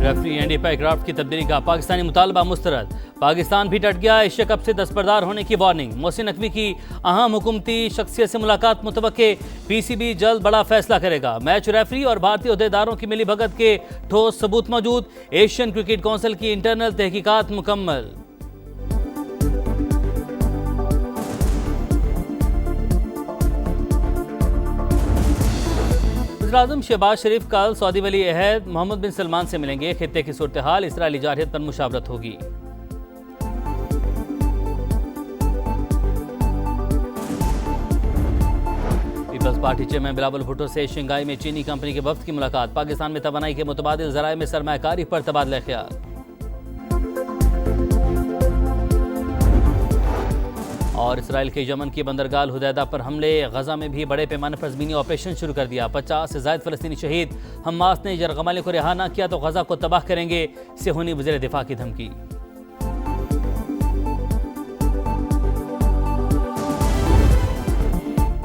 Referee Andy पैक्राफ्ट की तब्दीली का पाकिस्तानी मुतालबा मुस्तरद। पाकिस्तान भी डट गया, एशिया कप से दस्तबरदार होने की वार्निंग। मोहसिन नकवी की अहम हुकूमती शख्सियत से मुलाकात मुतवक्के, पीसीबी जल्द बड़ा फैसला करेगा। मैच रेफरी और भारतीय अहदेदारों की मिली भगत के ठोस सबूत मौजूद। एशियन क्रिकेट काउंसिल की इंटरनल तहकीकात मुकम्मल। वज़ीर-ए-आज़म शहबाज शरीफ कल सऊदी वली अहद मोहम्मद बिन सलमान से मिलेंगे। खित्ते की सूरत हाल, इसराइली जारहियत पर मुशावरत होगी। People's Party chairman Bilawal Bhutto से शंघाई में चीनी कंपनी के वफ्द की मुलाकात। पाकिस्तान में तवानाई के मुतबादिल ज़राए में सरमायाकारी पर तबादला ख्याल। और इसराइल के यमन की बंदरगाह हुदैदा पर हमले। गजा में भी बड़े पैमाने पर ज़मीनी ऑपरेशन शुरू कर दिया। 50 से ज़ायद फ़लस्तीनी शहीद। हमास ने यरगमाली को रिहा न किया तो गजा को तबाह करेंगे, सेहूनी वज़ीर दिफा की धमकी।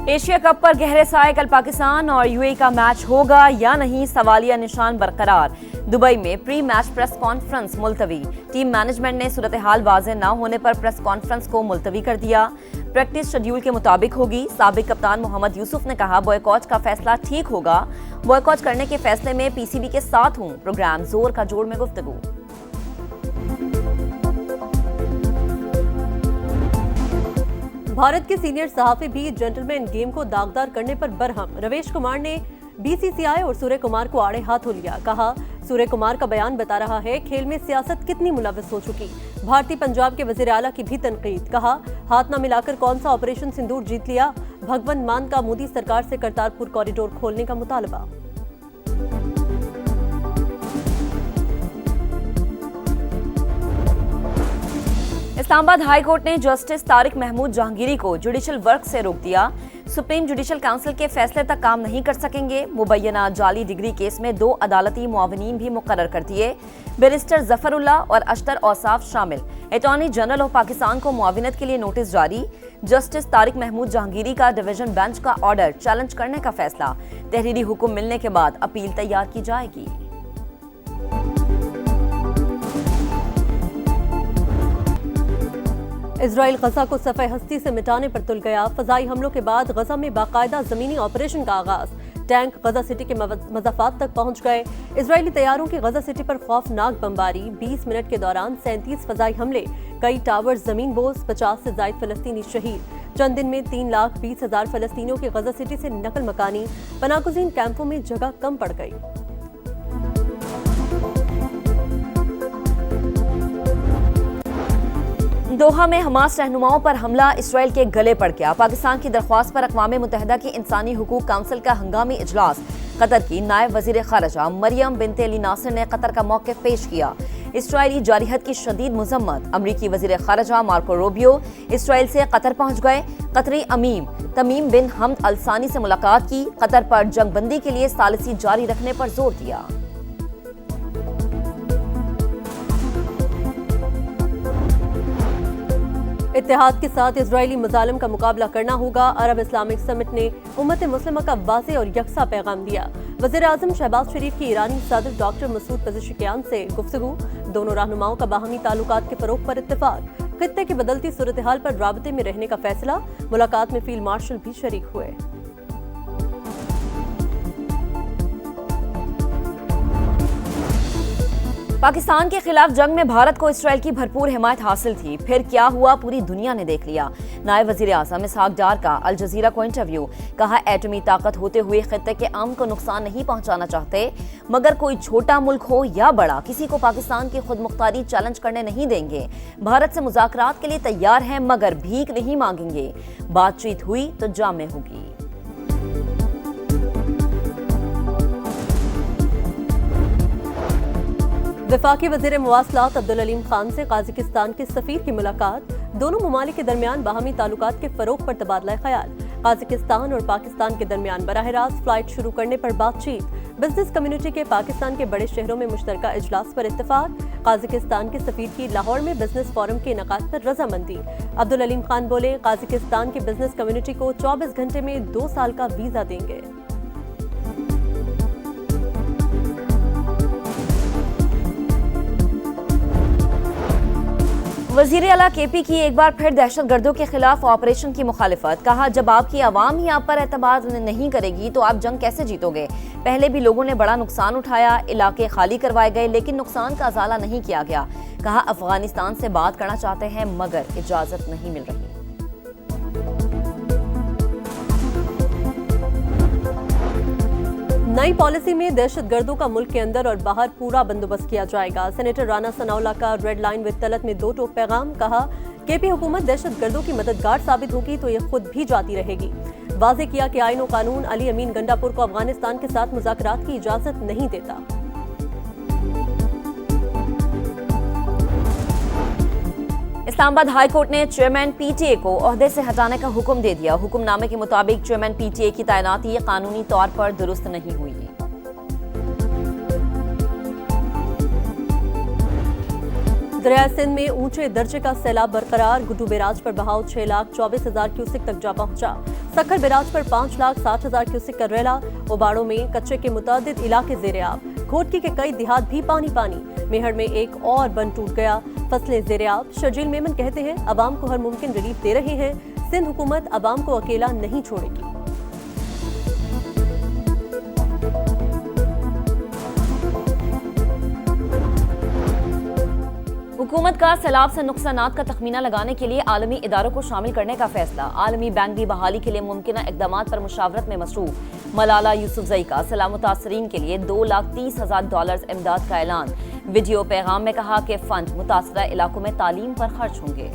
एशिया कप पर गहरे साए, कल पाकिस्तान और यूएई का मैच होगा या नहीं, सवालिया निशान बरकरार। दुबई में प्री मैच प्रेस कॉन्फ्रेंस मुलतवी। टीम मैनेजमेंट ने सूरत हाल वाज़ेह न होने पर प्रेस कॉन्फ्रेंस को मुलतवी कर दिया। प्रैक्टिस शेड्यूल के मुताबिक होगी। साबिक कप्तान मोहम्मद यूसुफ ने कहा, बॉयकॉट का फैसला ठीक होगा। बॉयकॉट करने के फैसले में पीसीबी के साथ हूं। प्रोग्राम जोर का जोड़ में गुफ्तगू। भारत के सीनियर सहाफी भी जेंटलमैन गेम को दागदार करने पर बरहम। रवेश कुमार ने बीसीसीआई और सूर्य कुमार को आड़े हाथों लिया। कहा, सूर्य कुमार का बयान बता रहा है खेल में सियासत कितनी मुलव्वस हो चुकी। भारतीय पंजाब के वजीर आला की भी तनकीद। कहा, हाथ न मिलाकर कौन सा ऑपरेशन सिंदूर जीत लिया। भगवंत मान का मोदी सरकार से करतारपुर कॉरिडोर खोलने का मुतालबा। इस्लामाबाद हाई कोर्ट ने जस्टिस तारिक महमूद जहांगीरी को जुडिशल वर्क से रोक दिया। सुप्रीम जुडिशल काउंसिल के फैसले तक काम नहीं कर सकेंगे। मुबैना जाली डिग्री केस में 2 अदालती मुआवनीन भी मुकर्रर कर दिए। बैरिस्टर जफरुल्लाह और अशतर औसाफ शामिल। अटॉर्नी जनरल ऑफ पाकिस्तान को मुआविनत के लिए नोटिस जारी। जस्टिस तारिक महमूद जहांगीरी का डिवीजन बेंच का ऑर्डर चैलेंज करने का फैसला। तहरीरी हुक्म मिलने के बाद अपील तैयार की जाएगी। इजराइल गजा को सफ़े हस्ती से मिटाने पर तुल गया। फजाई हमलों के बाद गजा में बाकायदा जमीनी ऑपरेशन का आगाज। टैंक गजा सिटी के मज़ाफ़ात तक पहुंच गए। इजरायली तैयारों की गजा सिटी पर खौफनाक बमबारी। 20 मिनट के दौरान 37 फजाई हमले, कई टावर जमीन बोझ, 50 से ज़ायद फ़लस्तीनी शहीद। चंद दिन में 3,20,000 फ़लस्तीनियों की गजा सिटी से नकल मकानी। पनागुज़ीन कैंपों में जगह कम पड़ गई। दोहा में हमास रहनुमाओं पर हमला इसराइल के गले पड़ गया। पाकिस्तान की दरख्वास्त पर अक़वाम मुत्तहिदा की इंसानी हुकूक काउंसिल का हंगामी इजलास। कतर की नायब वज़ीर ख़ारिजा मरियम बिनते अली नासिर ने कतर का मौक़िफ़ पेश किया। इसराइली जारहियत की शदीद मज़म्मत। अमरीकी वज़ीर ख़ारिजा मार्को रूबियो इसराइल से कतर पहुँच गए। कतरी अमीर तमीम बिन हमद अल सानी से मुलाकात की। कतर पर जंगबंदी के लिए सालिसी जारी रखने पर जोर दिया। इत्तेहाद के साथ इजरायली मजालिम का मुकाबला करना होगा। अरब इस्लामिक समिट ने उम्मत मुस्लिमा का वाज़ेह और यकसा पैगाम दिया। वज़ीर-ए-आज़म शहबाज शरीफ की ईरानी सदर डॉक्टर मसूद पेज़ेश्कियान से गुफ्तगू। दोनों रहनुमाओं का बाहमी ताल्लुकात के फ़रोग़ पर इत्तेफाक। खित्ते की बदलती सूरत हाल पर राबते में रहने का फैसला। मुलाकात में फील्ड मार्शल भी शरीक हुए। पाकिस्तान के खिलाफ जंग में भारत को इसराइल की भरपूर हिमायत हासिल थी। फिर क्या हुआ, पूरी दुनिया ने देख लिया। नायब वज़ीर आज़म इसहाक डार का अल जज़ीरा को इंटरव्यू। कहा, एटमी ताकत होते हुए खित्ते के अमन को नुकसान नहीं पहुंचाना चाहते, मगर कोई छोटा मुल्क हो या बड़ा, किसी को पाकिस्तान की खुद मुख्तारी चैलेंज करने नहीं देंगे। भारत से मुज़ाकरात के लिए तैयार हैं, मगर भीख नहीं मांगेंगे। बातचीत हुई तो जामे होगी। वफाकी वज़ीर मवासलात अब्दुल अलीम खान से काज़ाकिस्तान के सफ़ीर की मुलाकात। दोनों ममालिक के दरमियान बाहमी ताल्लुकात के फ़रोग़ पर तबादला ख्याल। काज़ाकिस्तान और पाकिस्तान के दरमियान बराह रास्त फ्लाइट शुरू करने पर बातचीत। बिजनेस कम्युनिटी के पाकिस्तान के बड़े शहरों में मुश्तरका इजलास पर इत्तफाक। काज़ाकिस्तान के सफ़ीर की लाहौर में बिजनेस फोरम के इनेकाद पर रजामंदी। अब्दुल अलीम खान बोले, काज़ाकिस्तान की बिजनेस कम्युनिटी को 24 घंटे में 2 साल का वीज़ा देंगे। वजीर आला केपी की एक बार फिर दहशतगर्दों के खिलाफ ऑपरेशन की मुखालिफत। कहा, जब आपकी आवाम ही आप पर एतमाद नहीं करेगी तो आप जंग कैसे जीतोगे। पहले भी लोगों ने बड़ा नुकसान उठाया, इलाके खाली करवाए गए, लेकिन नुकसान का अजाला नहीं किया गया। कहा, अफगानिस्तान से बात करना चाहते हैं मगर इजाजत नहीं मिल रही। नई पॉलिसी में दहशतगर्दों का मुल्क के अंदर और बाहर पूरा बंदोबस्त किया जाएगा। सेनेटर राना सनाउल्लाह का रेड लाइन विद तलत में 2 टोक पैगाम। कहा, केपी हुकूमत दहशतगर्दों की मददगार साबित होगी तो ये खुद भी जाती रहेगी। वाजे किया कि आईन और कानून अली अमीन गंडापुर को अफगानिस्तान के साथ मुज़ाकरात की इजाजत नहीं देता। इस्लामाबाद हाई कोर्ट ने चेयरमैन पीटीए को ओहदे से हटाने का हुक्म दे दिया। हुक्मनामे के मुताबिक चेयरमैन पीटीए की तैनाती कानूनी तौर पर दुरुस्त नहीं हुई है। दरिया सिंध में ऊंचे दर्जे का सैलाब बरकरार। गुड्डू बैराज पर बहाव 6,24,000 क्यूसेक तक जा पहुंचा। सक्खर बैराज पर 5,60,000 क्यूसेक का रेला। उबाड़ों में कच्चे के मुतादिद इलाके ज़ेरे-आब। घोटकी के कई देहात भी पानी पानी। मेहर में एक और बंद टूट गया, फसलें ज़ेरे-आब। शर्जील मेमन कहते हैं, अवाम को हर मुमकिन रिलीफ दे रहे हैं। सिंध हुकूमत अवाम को अकेला नहीं छोड़ेगी। हुकूमत का सैलाब से नुकसानात का तखमीना लगाने के लिए आलमी इदारों को शामिल करने का फैसला। आलमी बैंक भी बहाली के लिए मुमकिना इकदामात पर मुशावरत में मसरूफ। मलाला यूसुफजई का सैलाब मुतासरीन के लिए $2,30,000 इमदाद का ऐलान। वीडियो पैगाम में कहा कि फंड मुतासरा इलाकों में तालीम पर खर्च होंगे।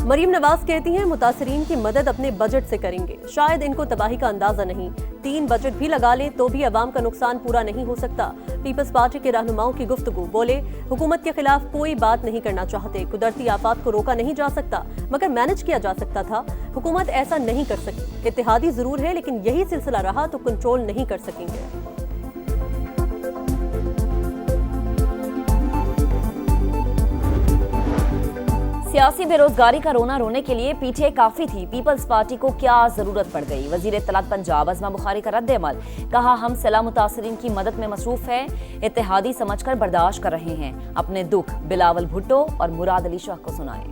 मरीम नवाज कहती हैं, मुतासरीन की मदद अपने बजट से करेंगे। शायद इनको तबाही का अंदाजा नहीं। 3 बजट भी लगा लें तो भी अवाम का नुकसान पूरा नहीं हो सकता। पीपल्स पार्टी के रहनुमाओं की गुफ्तगू। बोले, हुकूमत के खिलाफ कोई बात नहीं करना चाहते। कुदरती आफात को रोका नहीं जा सकता मगर मैनेज किया जा सकता था। हुकूमत ऐसा नहीं कर सकी। इत्तेहादी जरूर है लेकिन यही सिलसिला रहा तो कंट्रोल नहीं कर सकेंगे। सियासी बेरोजगारी का रोना रोने के लिए पीटीए काफी थी, पीपल्स पार्टी को क्या जरूरत पड़ गई। वजीर इत्तलात पंजाब अज़मा बुखारी का रद्द अमल। कहा, हम सैलाब मुतासरीन की मदद में मसरूफ है, इत्तेहादी समझकर बर्दाश्त कर रहे हैं। अपने दुख बिलावल भुट्टो और मुराद अली शाह को सुनाए।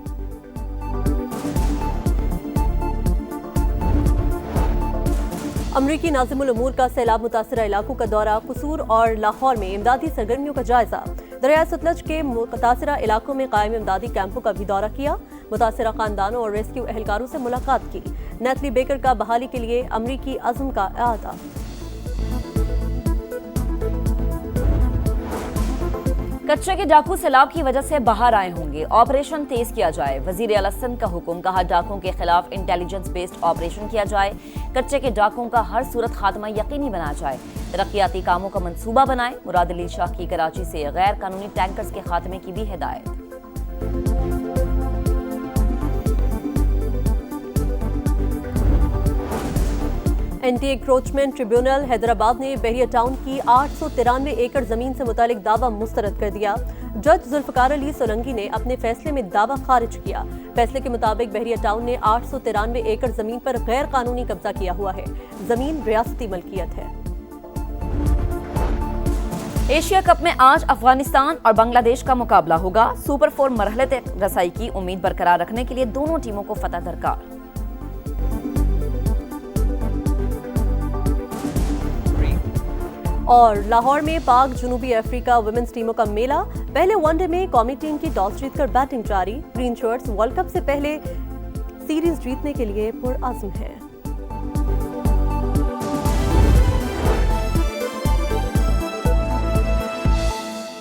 अमरीकी नाज़िमुल उमूर का सैलाब मुतासरा इलाकों का दौरा। कसूर और लाहौर में इमदादी सरगर्मियों का जायजा। दरिया सतलज के मुतासरा इलाकों में कायम इमदादी कैंपों का भी दौरा किया। मुतासरा खानदानों और रेस्क्यू एहलकारों से मुलाकात की। नेथली बेकर का बहाली के लिए अमरीकी अज़्म का इरादा। कच्चे के डाकू सैलाब की वजह से बाहर आए होंगे, ऑपरेशन तेज किया जाए। वजीर आला सिंध का हुक्म। कहा, डाकुओं के खिलाफ इंटेलिजेंस बेस्ड ऑपरेशन किया जाए। कच्चे के डाकुओं का हर सूरत खात्मा यकीनी बनाया जाए। तरक्याती कामों का मंसूबा बनाए। मुराद अली शाह की कराची से गैर कानूनी टैंकर्स के खात्मे की भी हिदायत। एंटी एंक्रोचमेंट ट्रिब्यूनल हैदराबाद ने बहरिया टाउन की 893 एकड़ जमीन से मुतालिक दावा मुस्तरद कर दिया। जज जुल्फकार अली सोलंकी ने अपने फैसले में दावा खारिज किया। फैसले के मुताबिक बहरिया टाउन ने 893 एकड़ जमीन पर गैर कानूनी कब्जा किया हुआ है। जमीन रियासती मलकियत है। एशिया कप में आज अफगानिस्तान और बांग्लादेश का मुकाबला होगा। सुपर 4 मरहले तक रसाई की उम्मीद बरकरार रखने के लिए दोनों टीमों को फतह दरकार। और लाहौर में पाक जनूबी अफ्रीका वुमेन्स टीमों का मेला। पहले वनडे में कौमी टीम की टॉस जीतकर बैटिंग जारी। ग्रीन शर्ट्स वर्ल्ड कप से पहले सीरीज जीतने के लिए पुरअज़्म है।